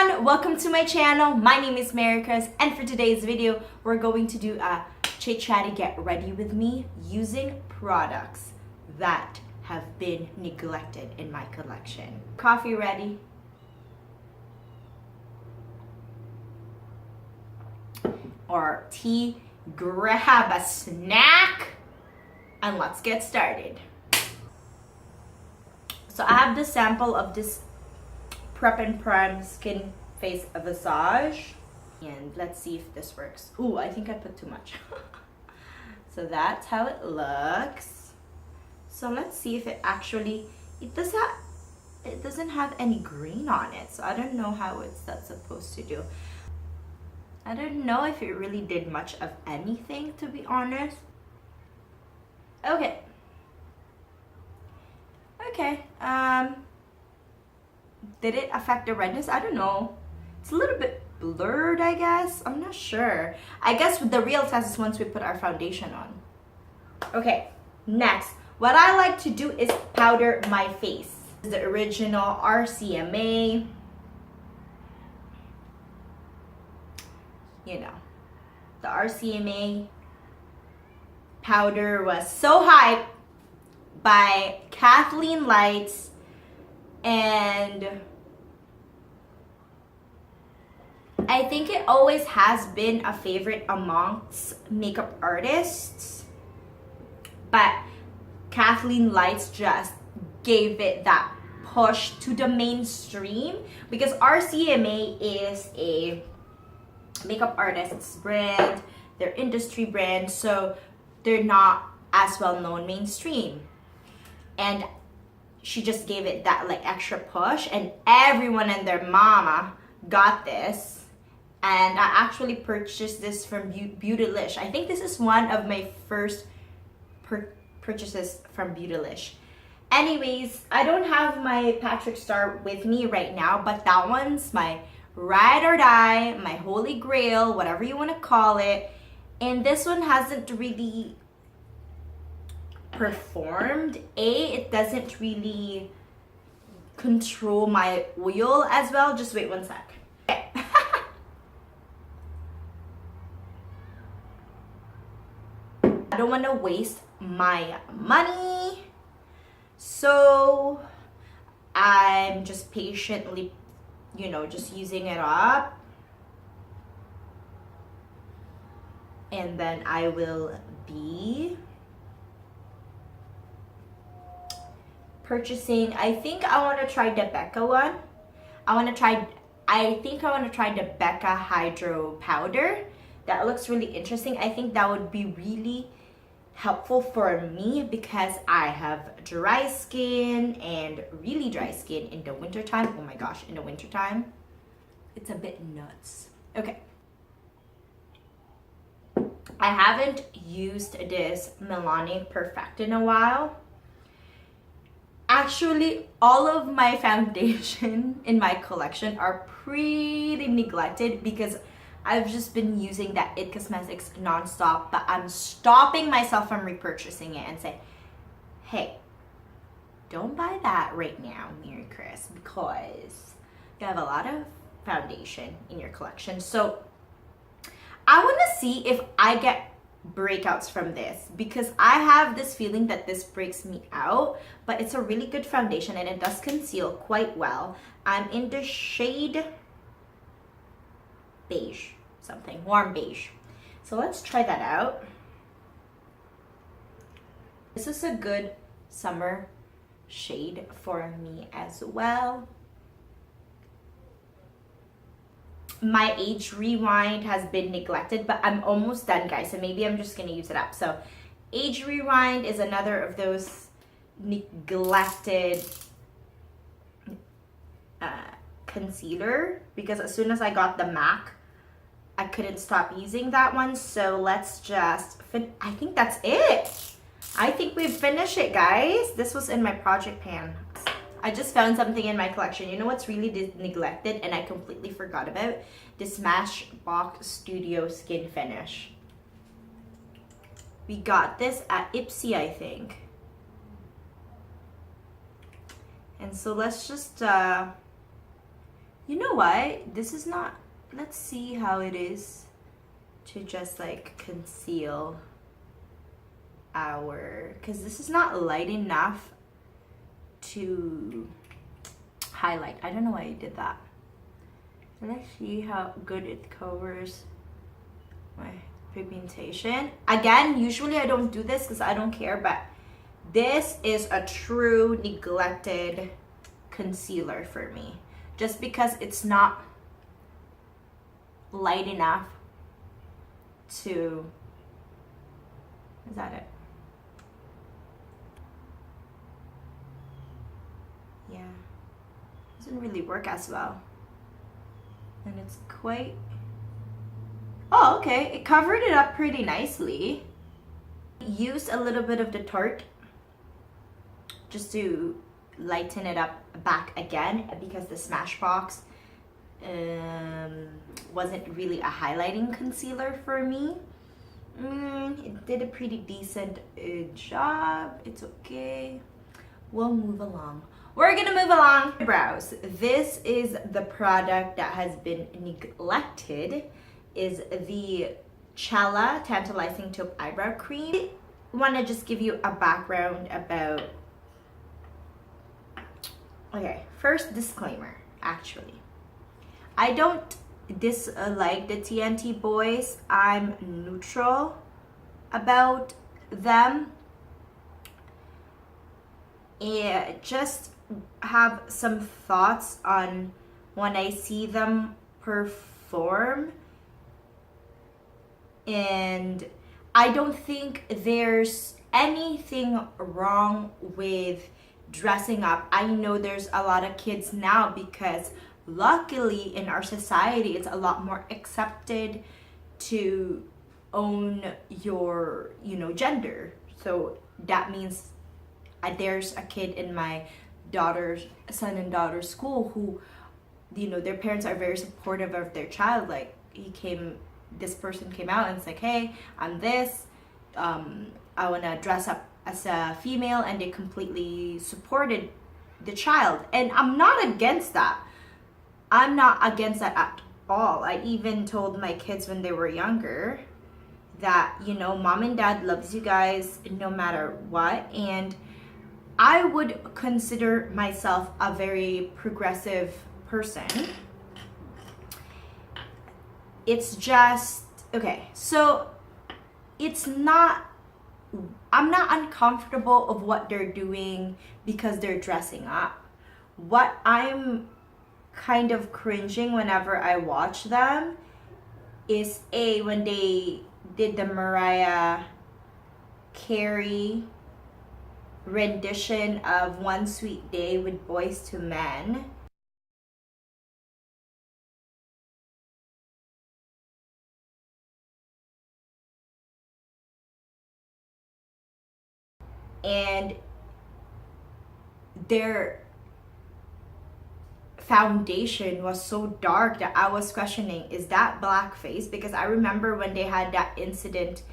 everyone, welcome to my channel. My name is Mary Chris, and for today's video we're going to do a chit chatty get ready with me using products that have been neglected in my collection. Coffee ready? Or tea? Grab a snack and let's get started. So I have the sample of this Prep and Prime Skin Face Visage. And let's see if this works. Ooh, I think I put too much. So that's how it looks. So let's see if it actually, it doesn't have any green on it. So I don't know how that's supposed to do. I don't know if it really did much of anything, to be honest. Okay. Did it affect the redness? I don't know. It's a little bit blurred, I guess. I'm not sure. I guess the real test is once we put our foundation on. Okay, next. What I like to do is powder my face. The original RCMA. You know, the RCMA powder was so hyped by Kathleen Lights, and I think it always has been a favorite amongst makeup artists, but Kathleen Lights just gave it that push to the mainstream because RCMA is a makeup artist's brand, their industry brand, so they're not as well known mainstream. And she just gave it that like extra push, and everyone and their mama got this. And I actually purchased this from Beautylish. I think this is one of my first purchases from Beautylish. Anyways, I don't have my Patrick Star with me right now, but that one's my ride or die, my holy grail, whatever you want to call it. And this one hasn't really performed. It doesn't really control my oil as well. Just wait one sec. Okay. I don't want to waste my money, so I'm just patiently, you know, just using it up, and then I will be purchasing. I think I want to try the Becca one. I think I want to try the Becca Hydro Powder. That looks really interesting. I think that would be really helpful for me because I have dry skin and really dry skin in the wintertime. Oh my gosh, in the wintertime, it's a bit nuts. Okay. I haven't used this Milani Perfect in a while. Actually, all of my foundation in my collection are pretty neglected because I've just been using that It Cosmetics nonstop, but I'm stopping myself from repurchasing it and say, hey, don't buy that right now, Mary Chris, because you have a lot of foundation in your collection. So I want to see if I get breakouts from this because I have this feeling that this breaks me out, but it's a really good foundation and it does conceal quite well. I'm in the shade beige, something warm beige. So let's try that out. This is a good summer shade for me as well. My Age Rewind has been neglected, but I'm almost done, guys, so maybe I'm just gonna use it up. So Age Rewind is another of those neglected concealer because as soon as I got the MAC, I couldn't stop using that one. So let's just I think that's it. I think we've finished it, guys. This was in my project pan. I just found something in my collection. You know what's really neglected and I completely forgot about? This Smashbox Studio Skin Finish. We got this at Ipsy, I think. And so let's just, you know know what? This is not, let's see how it is to just like conceal our, because this is not light enough to highlight. I don't know why I did that. Let's see how good it covers my pigmentation. Again, usually I don't do this because I don't care, but this is a true neglected concealer for me, just because it's not light enough to, is that it? Yeah, doesn't really work as well, and it's quite, oh okay, it covered it up pretty nicely. Used a little bit of the Tarte just to lighten it up back again, because the Smashbox wasn't really a highlighting concealer for me. It did a pretty decent job. It's okay. We'll move along. We're gonna move along. Eyebrows. This is the product that has been neglected, is the Chella Tantalizing Taupe Eyebrow Cream. I want to just give you a background about, okay, first disclaimer, actually. I don't dislike the TNT boys. I'm neutral about them. And just have some thoughts on when I see them perform. And I don't think there's anything wrong with dressing up. I know there's a lot of kids now, because luckily in our society it's a lot more accepted to own your, you know, gender. So that means there's a kid in my son and daughter's school who, you know, their parents are very supportive of their child. Like, this person came out and it's like, hey, I'm this, I want to dress up as a female, and they completely supported the child. And I'm not against that. I'm not against that at all. I even told my kids when they were younger that, you know, mom and dad loves you guys no matter what. And I would consider myself a very progressive person. It's just, okay, so it's not, I'm not uncomfortable of what they're doing because they're dressing up. What I'm kind of cringing whenever I watch them is when they did the Mariah Carey rendition of One Sweet Day with Boys to Men. And their foundation was so dark that I was questioning, is that blackface? Because I remember when they had that incident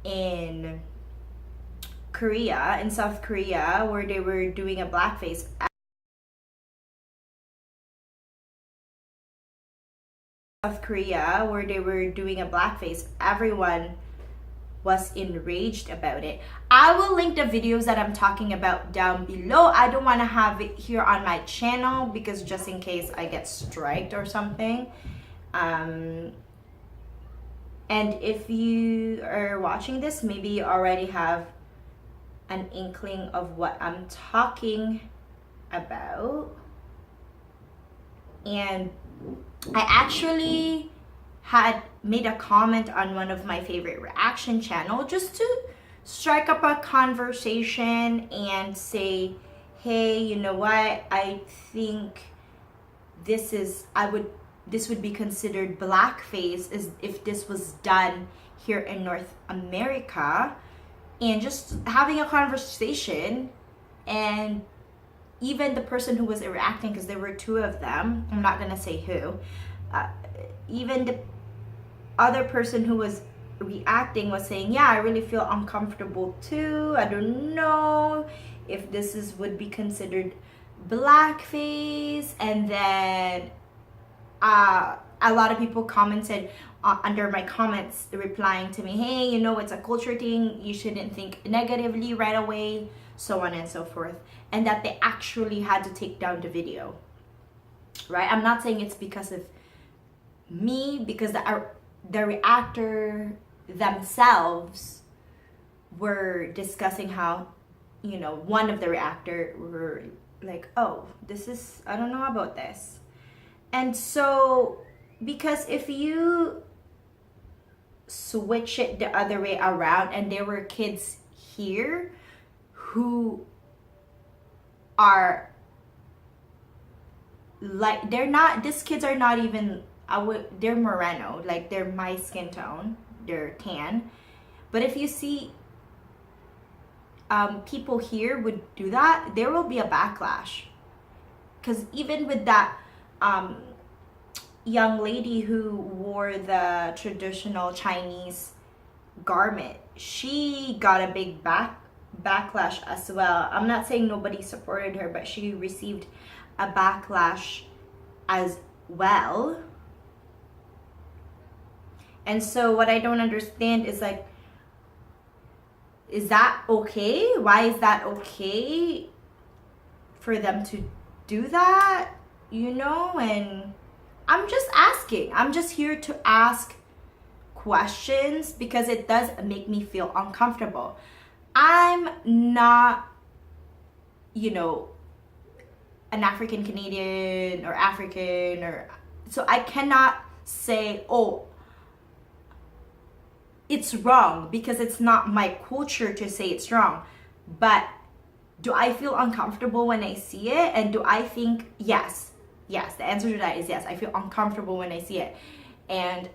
in South Korea, where they were doing a blackface. Everyone was enraged about it. I will link the videos that I'm talking about down below. I don't want to have it here on my channel, because just in case I get striked or something. And if you are watching this, maybe you already have an inkling of what I'm talking about. And I actually had made a comment on one of my favorite reaction channel, just to strike up a conversation and say, hey, you know what, I think this would be considered blackface as if this was done here in North America. And just having a conversation, and even the person who was reacting, because there were two of them, I'm not gonna say who, even the other person who was reacting was saying, yeah, I really feel uncomfortable too. I don't know if this would be considered blackface. And then a lot of people commented under my comments replying to me, hey, you know, it's a culture thing, you shouldn't think negatively right away, so on and so forth, and that they actually had to take down the video, right? I'm not saying it's because of me, because the reactor themselves were discussing how, you know, one of the reactor were like, oh, this is, I don't know about this. And so, because if you switch it the other way around, and there were kids here who are like, they're not, these kids are not even, they're moreno, like they're my skin tone, they're tan. But if you see people here would do that, there will be a backlash. Because even with that young lady who wore the traditional Chinese garment, she got a big backlash as well. I'm not saying nobody supported her, but she received a backlash as well. And so what I don't understand is like, is that okay? Why is that okay for them to do that? You know, and I'm just asking. I'm just here to ask questions because it does make me feel uncomfortable. I'm not, you know, an African Canadian or African, or so I cannot say, oh, it's wrong, because it's not my culture to say it's wrong. But do I feel uncomfortable when I see it? And do I think, yes, the answer to that is yes. I feel uncomfortable when I see it. And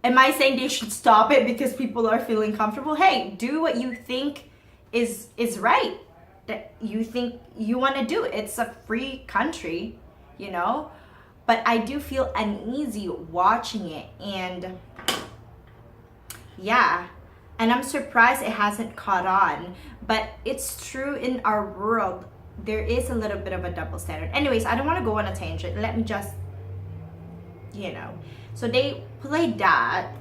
am I saying they should stop it because people are feeling comfortable? Hey, do what you think is right, that you think you want to do. It's a free country, you know. But I do feel uneasy watching it, and yeah, and I'm surprised it hasn't caught on. But it's true, in our world there is a little bit of a double standard. Anyways, I don't want to go on a tangent. Let me just, you know, so they played that,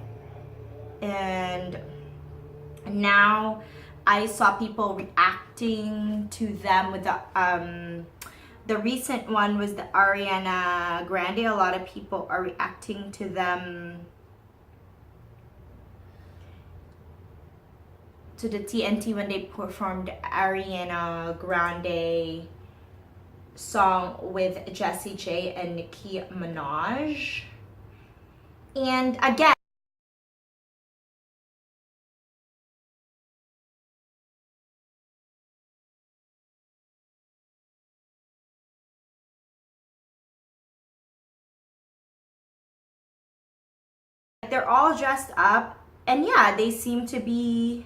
and now I saw people reacting to them with the recent one was the Ariana Grande. A lot of people are reacting to them, to the TNT, when they performed Ariana Grande song with Jessie J and Nicki Minaj. And again, they're all dressed up, and yeah, they seem to be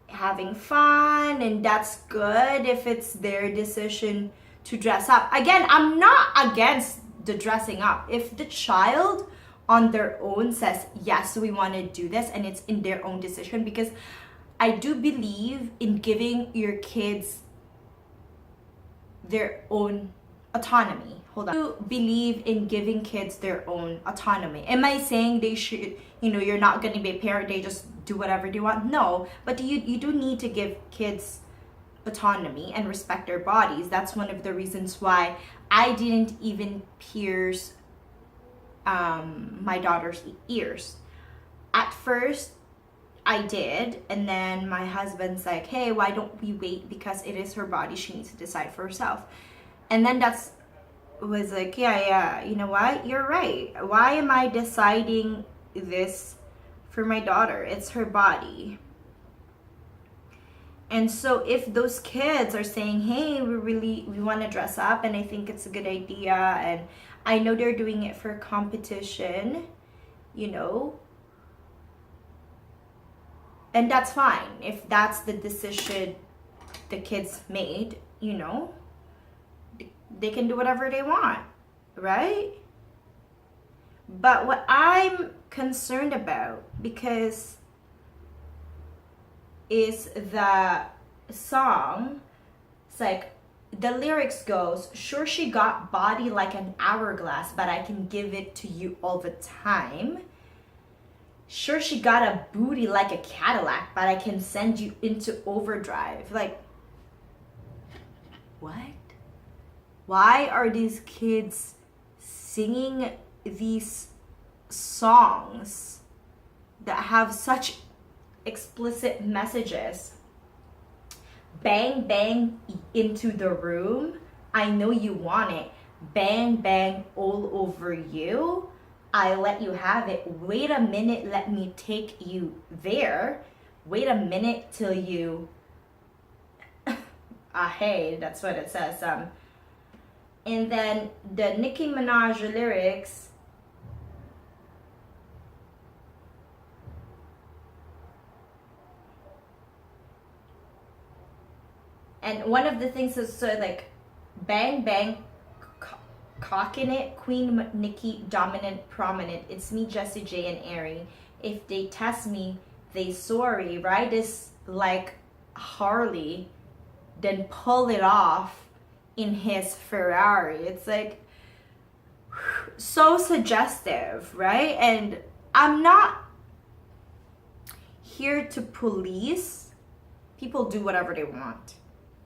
having fun, and that's good if it's their decision to dress up. Again, I'm not against the dressing up. If the child on their own says, yes, we want to do this, and it's in their own decision, because I do believe in giving your kids their own autonomy. Hold on. I do believe in giving kids their own autonomy. Am I saying they should, you know, you're not going to be a parent, they just do whatever they want? No, but you do need to give kids autonomy and respect their bodies. That's one of the reasons why I didn't even pierce my daughter's ears. At first I did, and then my husband's like, hey, why don't we wait, because it is her body, she needs to decide for herself. And then that's was like, yeah, you know what, you're right. Why am I deciding this for my daughter? It's her body. And so if those kids are saying, hey, we want to dress up, and I think it's a good idea, and I know they're doing it for competition, you know, and that's fine. If that's the decision the kids made, you know, they can do whatever they want, right? But what I'm concerned about, because is the song, it's like the lyrics goes, sure she got body like an hourglass, but I can give it to you all the time. Sure she got a booty like a Cadillac, but I can send you into overdrive. Like, what? Why are these kids singing these songs that have such explicit messages? Bang, bang into the room. I know you want it. Bang, bang all over you. I let you have it. Wait a minute, let me take you there. Wait a minute till you... hey, that's what it says. And then the Nicki Minaj lyrics... And one of the things is so like, bang, bang, cocking it, Queen Nicki, dominant, prominent. It's me, Jessie J, and Ari. If they test me, they sorry. Ride this like Harley, then pull it off in his Ferrari. It's like, so suggestive, right? And I'm not here to police. People do whatever they want.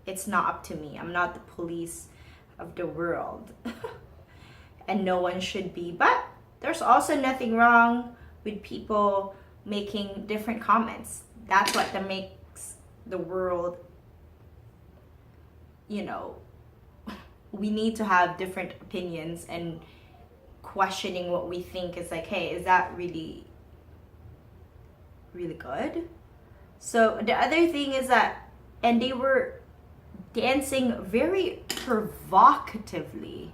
It's not up to me. I'm not the police of the world. And no one should be. But there's also nothing wrong with people making different comments. That's what that makes the world, you know, we need to have different opinions, and questioning what we think is like, hey, is that really good? So the other thing is that, and they were dancing very provocatively,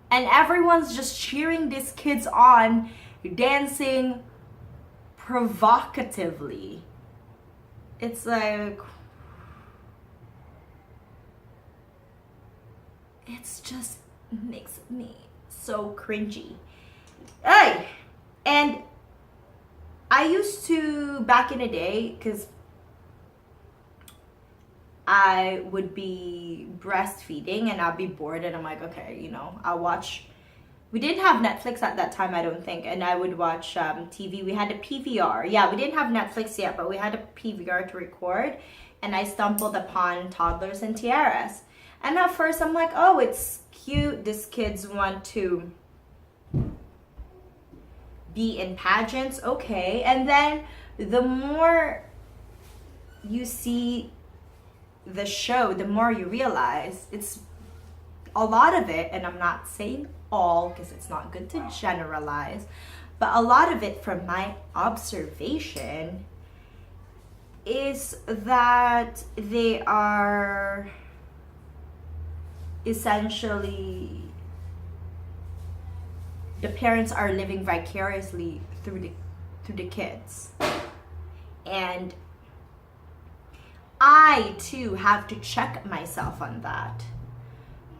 and everyone's just cheering these kids on, dancing provocatively. It's like, it's just makes me so cringy. Hey, and I used to, back in the day, because I would be breastfeeding and I'd be bored, and I'm like, okay, you know, I'll watch. We didn't have Netflix at that time, I don't think, and I would watch TV. We had a PVR. Yeah, we didn't have Netflix yet, but we had a PVR to record, and I stumbled upon Toddlers and Tiaras. And at first I'm like, oh, it's cute. These kids want to be in pageants, okay. And then the more you see the show, the more you realize it's a lot of it, and I'm not saying all because it's not good to generalize, but a lot of it from my observation is that they are essentially, the parents are living vicariously through the kids. And I too have to check myself on that.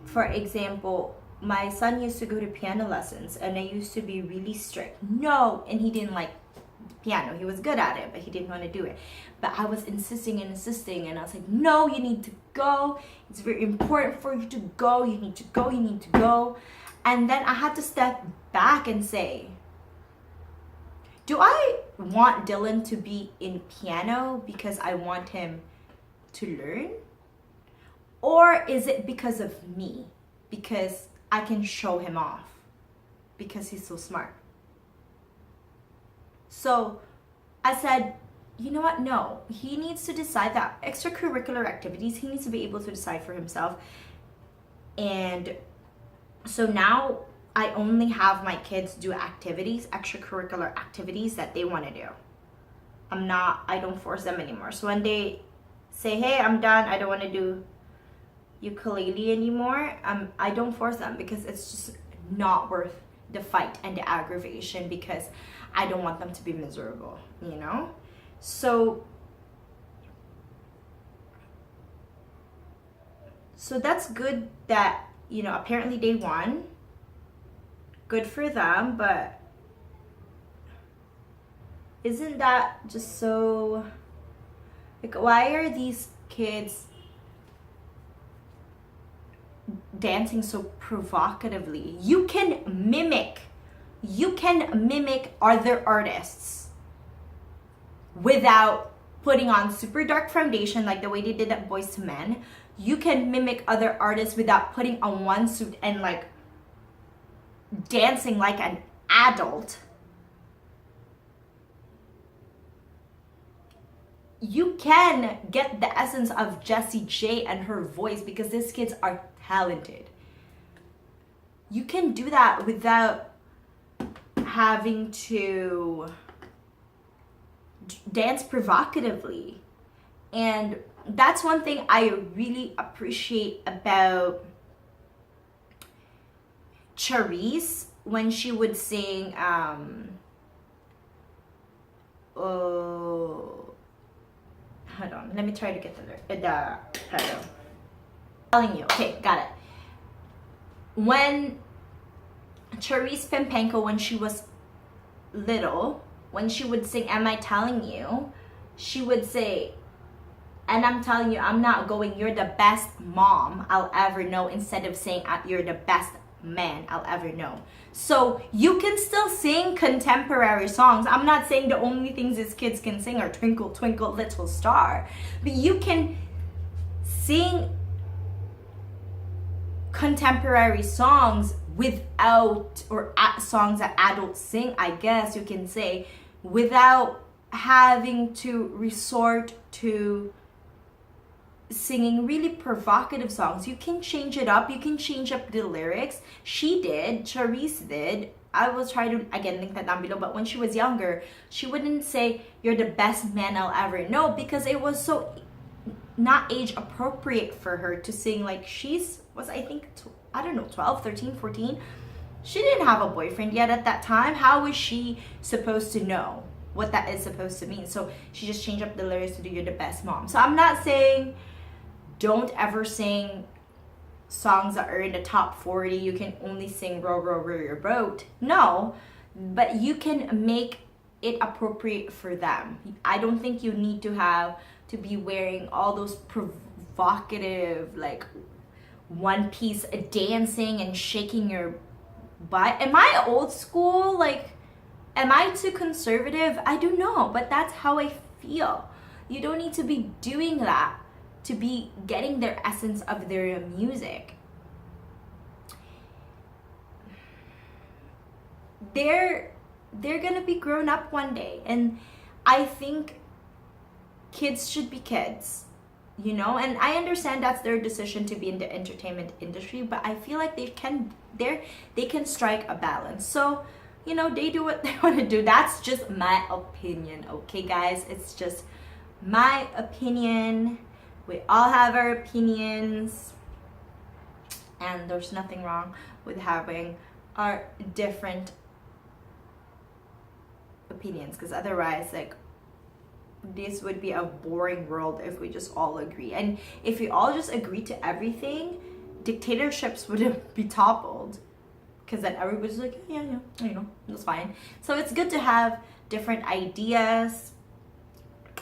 For example, my son used to go to piano lessons, and I used to be really strict. No, and he didn't like piano. He was good at it, but he didn't want to do it. But I was insisting, and I was like, no, you need to go. It's very important for you to go. You need to go. You need to go. And then I had to step back and say, do I want Dylan to be in piano because I want him to learn? Or is it because of me? Because I can show him off. Because he's so smart. So I said, you know what? No, he needs to decide that extracurricular activities, he needs to be able to decide for himself. And so now I only have my kids do activities, extracurricular activities that they want to do. I don't force them anymore. So when they say, hey, I'm done, I don't want to do ukulele anymore, I don't force them, because it's just not worth the fight and the aggravation, because I don't want them to be miserable, you know? So that's good that, you know, apparently they won. Good for them, but isn't that just so, like, why are these kids dancing so provocatively. You can mimic other artists without putting on super dark foundation like the way they did at Boys to Men. You can mimic other artists without putting on one suit and like dancing like an adult. You can get the essence of Jessie J and her voice because these kids are talented. You can do that without having to dance provocatively. And that's one thing I really appreciate about Charisse when she would sing hold on, let me try to get the title. Telling you, okay, got it. When Charisse Pimpenko, when she was little, when she would sing "Am I Telling You," she would say, "And I'm telling you, I'm not going. You're the best mom I'll ever know," instead of saying, "You're the best man I'll ever know." So you can still sing contemporary songs. I'm not saying the only things these kids can sing are "Twinkle Twinkle Little Star," but you can sing contemporary songs without, or songs that adults sing, I guess you can say, without having to resort to singing really provocative songs. You can change it up. You can change up the lyrics. She did. Charisse did. I will try to, again, link that down below. But when she was younger, she wouldn't say, "You're the best man I'll ever know," because it was so not age appropriate for her to sing. Like, was I think, I don't know, 12, 13, 14. She didn't have a boyfriend yet at that time. How was she supposed to know what that is supposed to mean? So she just changed up the lyrics to do "You're the best mom." So I'm not saying don't ever sing songs that are in the top 40. You can only sing "Row, row, row your boat." No, but you can make it appropriate for them. I don't think you need to be wearing all those provocative, like, one piece dancing and shaking your butt. Am I old school? Like, am I too conservative? I don't know, but that's how I feel. You don't need to be doing that to be getting their essence of their music. They're gonna be grown up one day, and I think kids should be kids, you know. And I understand that's their decision to be in the entertainment industry, but I feel like they can strike a balance. So, you know, they do what they want to do. That's just my opinion, okay, guys? It's just my opinion. We all have our opinions, and there's nothing wrong with having our different opinions, because otherwise, like, this would be a boring world if we just all agree. And if we all just agree to everything, dictatorships would be toppled, because then everybody's like, yeah, you know, that's fine. So it's good to have different ideas.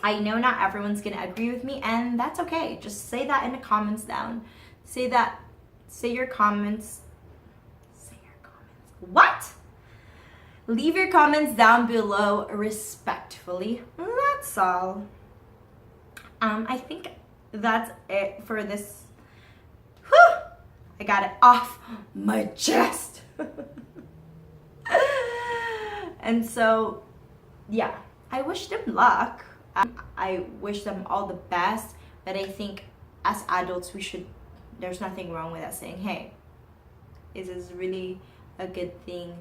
I know not everyone's gonna agree with me, and that's okay. Just say that in the comments down. Say your comments. What? Leave your comments down below respectfully. That's all. I think that's it for this. Whew! I got it off my chest. And so, yeah, I wish them luck. I wish them all the best, but I think as adults there's nothing wrong with us saying, hey, is this really a good thing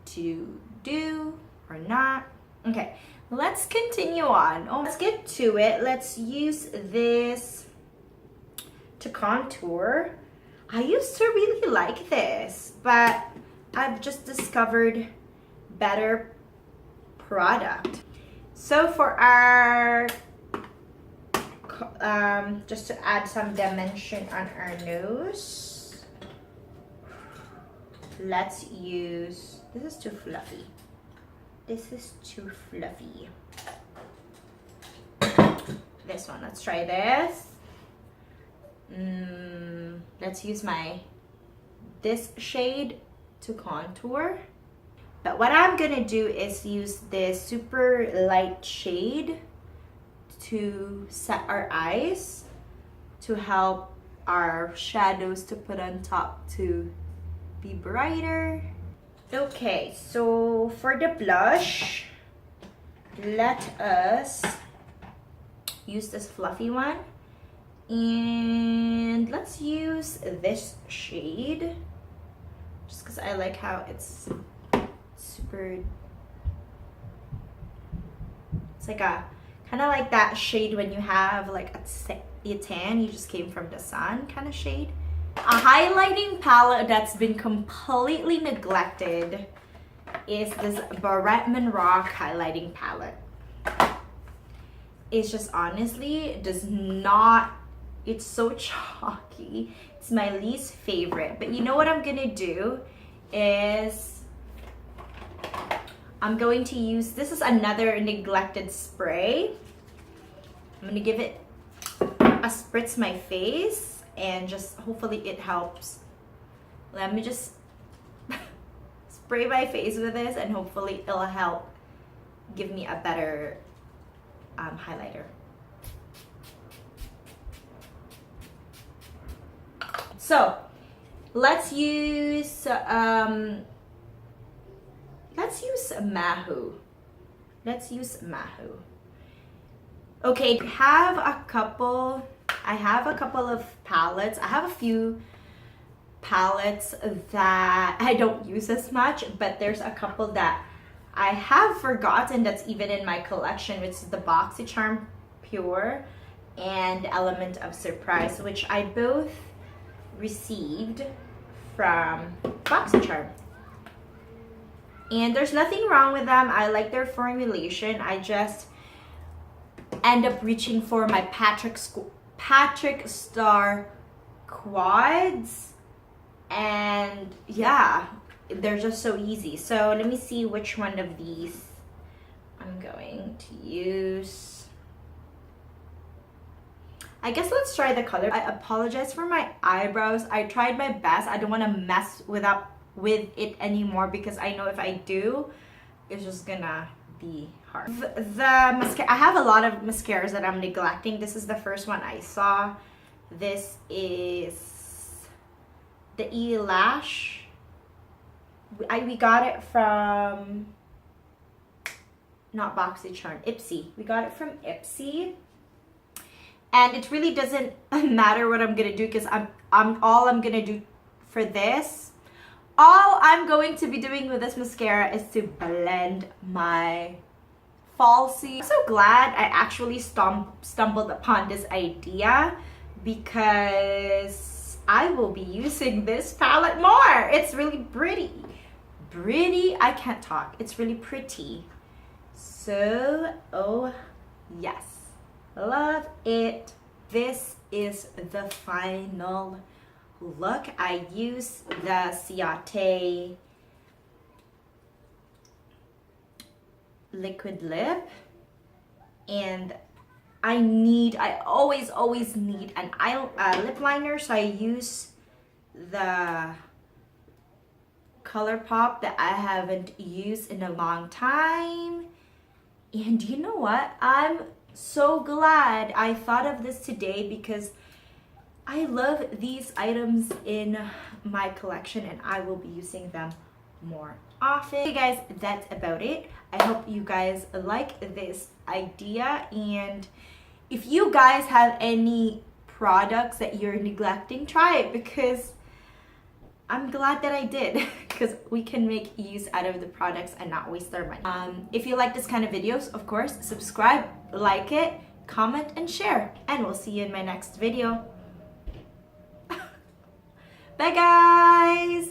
to do or not? Okay, let's continue on. Let's get to it. Let's use this to contour. I used to really like this, but I've just discovered better product. So for our, just to add some dimension on our nose, let's use, this is too fluffy. This is too fluffy. This one, let's try this. Let's use my this shade to contour. But what I'm gonna do is use this super light shade to set our eyes, to help our shadows to put on top to be brighter. Okay, so for the blush, let us use this fluffy one. And let's use this shade, just because I like how it's super, it's like a, kind of like that shade when you have like a tan, you just came from the sun kind of shade. A highlighting palette that's been completely neglected is this Barretman Rock highlighting palette. It's just honestly does not, it's so chalky. It's my least favorite. But you know what I'm gonna do is I'm going to use, this is another neglected spray. I'm gonna give it a spritz my face and just hopefully it helps. Let me just spray my face with this and hopefully it'll help give me a better highlighter. So let's use Mahu. Let's use Mahu. Okay, I have a couple of palettes. I have a few palettes that I don't use as much, but there's a couple that I have forgotten that's even in my collection, which is the BoxyCharm Pure and Element of Surprise, which I both received from BoxyCharm. And there's nothing wrong with them. I like their formulation. I just end up reaching for my Patrick Star quads, and yeah, they're just so easy. So let me see which one of these I'm going to use. I guess let's try the color. I apologize for my eyebrows. I tried my best. I don't want to mess with it anymore because I know if I do, it's just gonna be hard. The mascara, I have a lot of mascaras that I'm neglecting. This is the first one I saw. This is the Elash. We got it from, not BoxyCharm, Ipsy. We got it from Ipsy. And it really doesn't matter what I'm gonna do because all I'm gonna do for this, all I'm going to be doing with this mascara is to blend my falsie. I'm so glad I actually stumbled upon this idea because I will be using this palette more. It's really pretty. I can't talk. It's really pretty. So, oh yes. Love it. This is the final look. I use the Ciate liquid lip, and I always need an lip liner, so I use the ColourPop that I haven't used in a long time. And you know what? I'm so glad I thought of this today because I love these items in my collection and I will be using them more often. Okay guys, that's about it. I hope you guys like this idea, and if you guys have any products that you're neglecting, try it because I'm glad that I did because we can make use out of the products and not waste our money. If you like this kind of videos, of course, subscribe, like it, comment, and share. And we'll see you in my next video. Bye guys!